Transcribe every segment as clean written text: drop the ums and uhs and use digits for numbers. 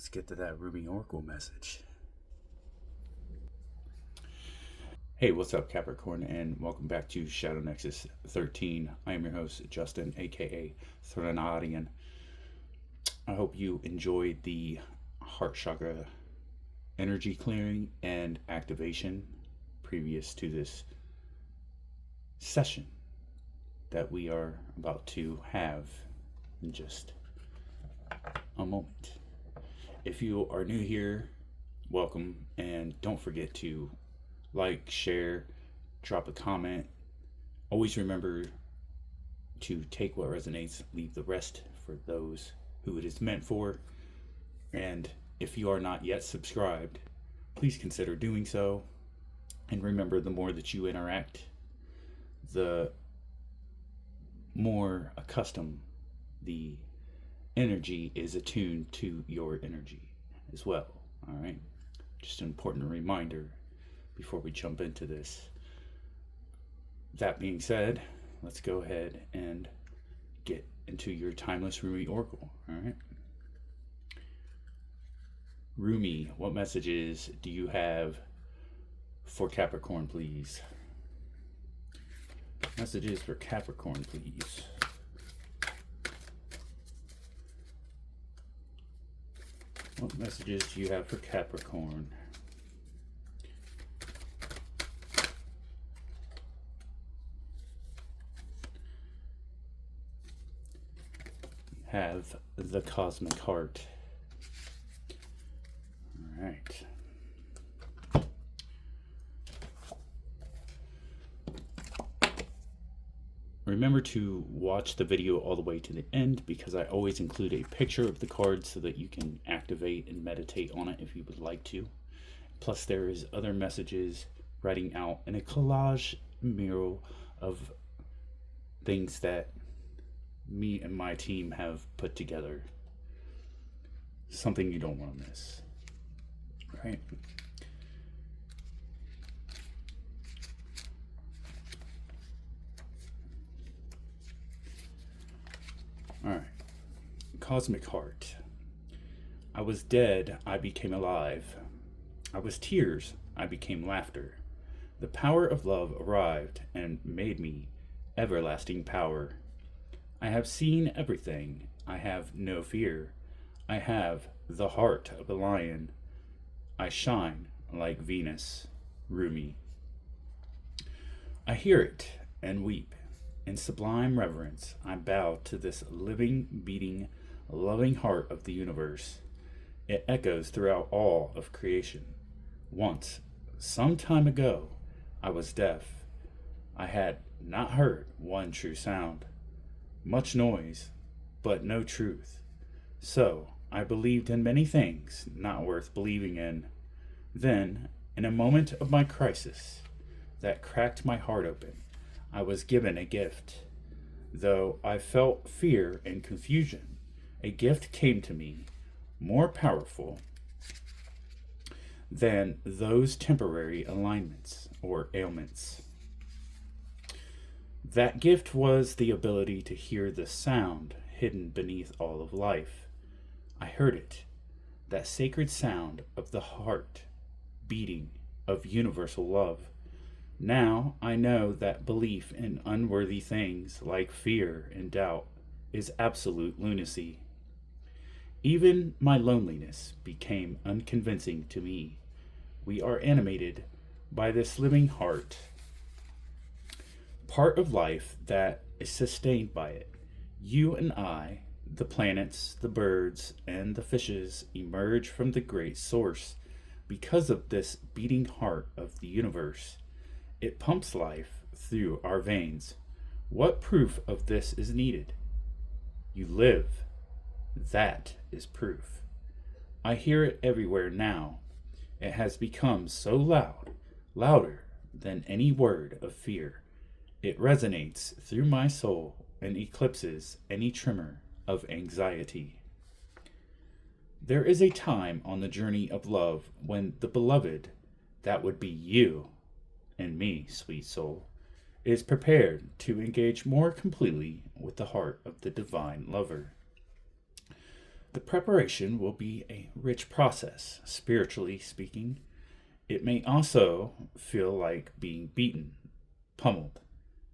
Let's get to that Rumi Oracle message. Hey, what's up, Capricorn, and welcome back to Shadow Nexus 13. I am your host, Justin, aka Threnodian. I hope you enjoyed the heart chakra energy clearing and activation previous to this session that we are about to have in just a moment. If you are new here, welcome, and don't forget to like, share, drop a comment. Always remember to take what resonates, leave the rest for those who it is meant for. And if you are not yet subscribed, please consider doing so. And remember, the more that you interact, the more accustomed the energy is attuned to your energy as well. All right, just an important reminder before we jump into this. That being said, let's go ahead and get into your timeless Rumi Oracle. All right, Rumi, what messages do you have for Capricorn, please? Messages for Capricorn, please. What messages do you have for Capricorn? Have the cosmic heart. All right. Remember to watch the video all the way to the end, because I always include a picture of the card so that you can activate and meditate on it if you would like to. Plus, there is other messages writing out in a collage mural of things that me and my team have put together. Something you don't want to miss. Right? All right. Cosmic heart. I was dead, I became alive. I was tears, I became laughter. The power of love arrived and made me everlasting power. I have seen everything. I have no fear. I have the heart of a lion. I shine like Venus. Rumi. I hear it and weep. In sublime reverence, I bow to this living, beating, loving heart of the universe. It echoes throughout all of creation. Once, some time ago, I was deaf. I had not heard one true sound. Much noise, but no truth. So I believed in many things not worth believing in. Then, in a moment of my crisis that cracked my heart open, I was given a gift. Though I felt fear and confusion, a gift came to me more powerful than those temporary alignments or ailments. That gift was the ability to hear the sound hidden beneath all of life. I heard it, that sacred sound of the heart beating, of universal love. Now I know that belief in unworthy things like fear and doubt is absolute lunacy. Even my loneliness became unconvincing to me. We are animated by this living heart, part of life that is sustained by it. You and I, the planets, the birds, and the fishes emerge from the great source because of this beating heart of the universe. It pumps life through our veins. What proof of this is needed? You live. That is proof. I hear it everywhere now. It has become so loud, louder than any word of fear. It resonates through my soul and eclipses any tremor of anxiety. There is a time on the journey of love when the beloved, that would be you and me, sweet soul, is prepared to engage more completely with the heart of the divine lover. The preparation will be a rich process, spiritually speaking. It may also feel like being beaten, pummeled,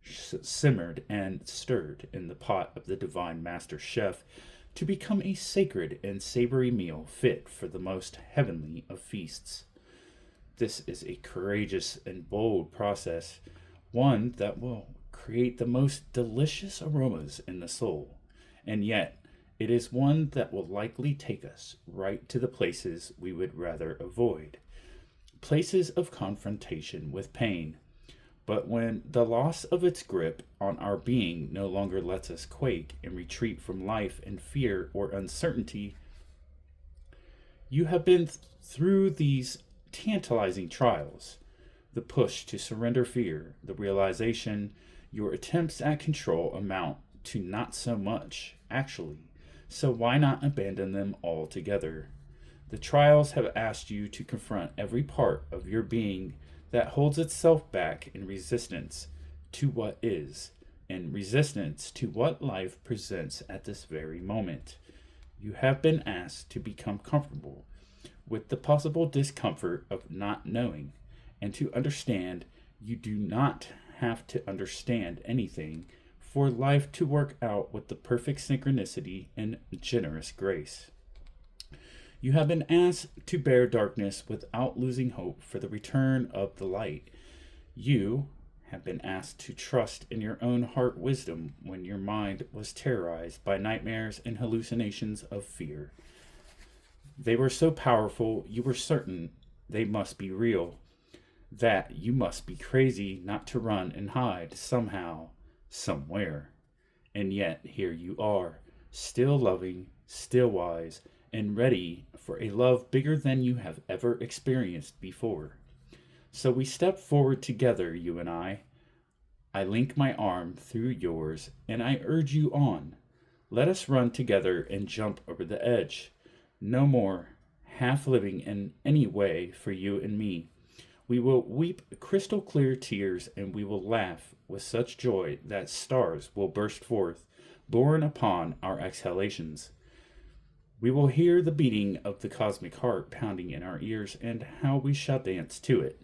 simmered, and stirred in the pot of the divine master chef to become a sacred and savory meal fit for the most heavenly of feasts. This is a courageous and bold process, one that will create the most delicious aromas in the soul, and yet it is one that will likely take us right to the places we would rather avoid, places of confrontation with pain. But when the loss of its grip on our being no longer lets us quake and retreat from life in fear or uncertainty, you have been through these tantalizing trials: the push to surrender fear, the realization your attempts at control amount to not so much, actually, so why not abandon them altogether? The trials have asked you to confront every part of your being that holds itself back in resistance to what is, and resistance to what life presents at this very moment. You have been asked to become comfortable with the possible discomfort of not knowing, and to understand you do not have to understand anything for life to work out with the perfect synchronicity and generous grace. You have been asked to bear darkness without losing hope for the return of the light. You have been asked to trust in your own heart wisdom when your mind was terrorized by nightmares and hallucinations of fear. They were so powerful you were certain they must be real, that you must be crazy not to run and hide somehow, somewhere. And yet here you are, still loving, still wise, and ready for a love bigger than you have ever experienced before. So we step forward together, you and I. I link my arm through yours, and I urge you on. Let us run together and jump over the edge. No more half living in any way for you and me. We will weep crystal clear tears, and we will laugh with such joy that stars will burst forth, borne upon our exhalations. We will hear the beating of the cosmic heart pounding in our ears, and how we shall dance to it.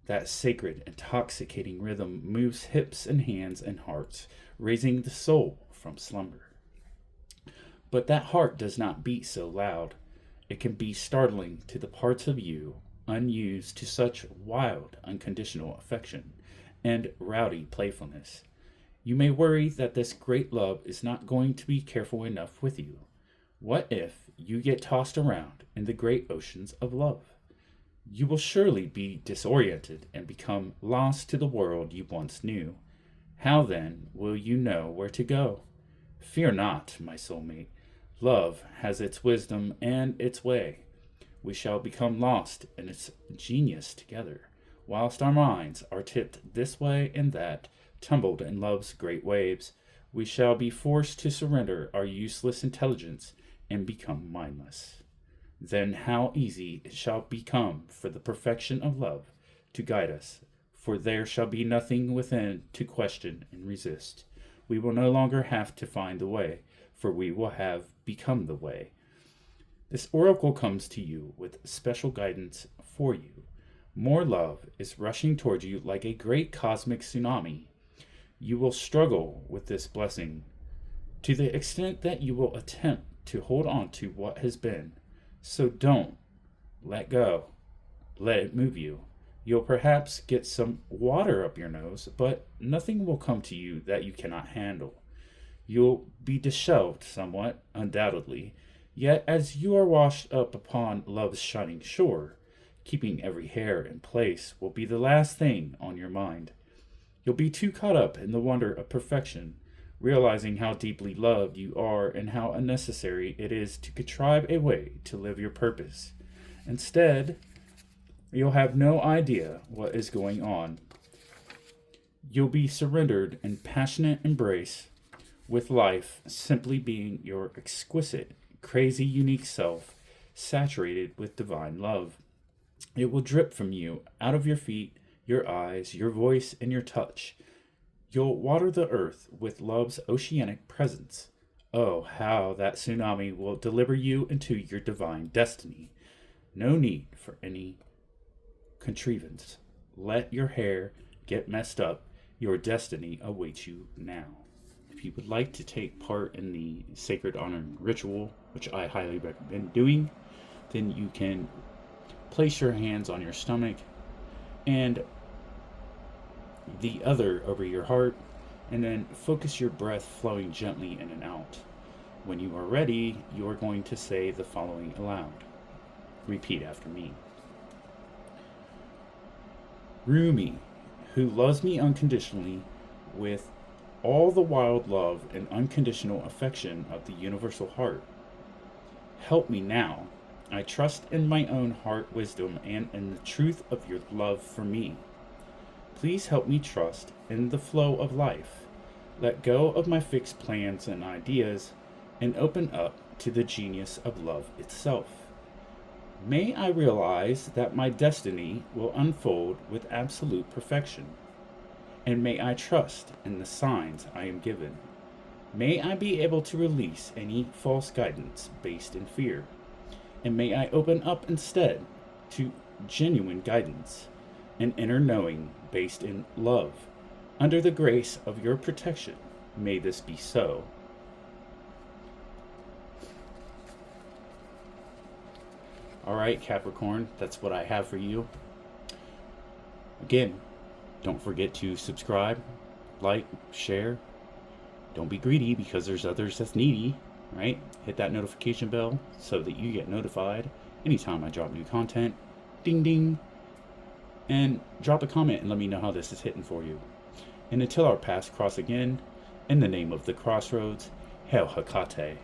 That sacred, intoxicating rhythm moves hips and hands and hearts, raising the soul from slumber. But that heart does not beat so loud. It can be startling to the parts of you unused to such wild, unconditional affection and rowdy playfulness. You may worry that this great love is not going to be careful enough with you. What if you get tossed around in the great oceans of love? You will surely be disoriented and become lost to the world you once knew. How then will you know where to go? Fear not, my soulmate. Love has its wisdom and its way. We shall become lost in its genius together, whilst our minds are tipped this way and that, tumbled in love's great waves. We shall be forced to surrender our useless intelligence and become mindless. Then how easy it shall become for the perfection of love to guide us, for there shall be nothing within to question and resist. We will no longer have to find the way, for we will have become the way. This oracle comes to you with special guidance for you. More love is rushing toward you like a great cosmic tsunami. You will struggle with this blessing to the extent that you will attempt to hold on to what has been. So don't let go. Let it move you. You'll perhaps get some water up your nose, but nothing will come to you that you cannot handle. You'll be disheveled somewhat, undoubtedly, yet as you are washed up upon love's shining shore, keeping every hair in place will be the last thing on your mind. You'll be too caught up in the wonder of perfection, realizing how deeply loved you are and how unnecessary it is to contrive a way to live your purpose. Instead, you'll have no idea what is going on. You'll be surrendered in passionate embrace with life, simply being your exquisite, crazy, unique self, saturated with divine love. It will drip from you, out of your feet, your eyes, your voice, and your touch. You'll water the earth with love's oceanic presence, Oh, how that tsunami will deliver you into your divine destiny. No need for any contrivance. Let your hair get messed up. Your destiny awaits you now. If you would like to take part in the sacred honoring ritual, which I highly recommend doing, then you can place your hands on your stomach and the other over your heart, and then focus your breath flowing gently in and out. When you are ready, you are going to say the following aloud. Repeat after me. Rumi, who loves me unconditionally with all the wild love and unconditional affection of the universal heart, help me now. I trust in my own heart wisdom and in the truth of your love for me. Please help me trust in the flow of life, let go of my fixed plans and ideas, and open up to the genius of love itself. May I realize that my destiny will unfold with absolute perfection, and may I trust in the signs I am given. May I be able to release any false guidance based in fear, and may I open up instead to genuine guidance, an inner knowing based in love. Under the grace of your protection, may this be so. All right, Capricorn, that's what I have for you. Again, don't forget to subscribe, like, share. Don't be greedy because there's others that's needy, right? Hit that notification bell so that you get notified anytime I drop new content. Ding ding. And drop a comment and let me know how this is hitting for you. And until our paths cross again, in the name of the crossroads, Hail Hecate.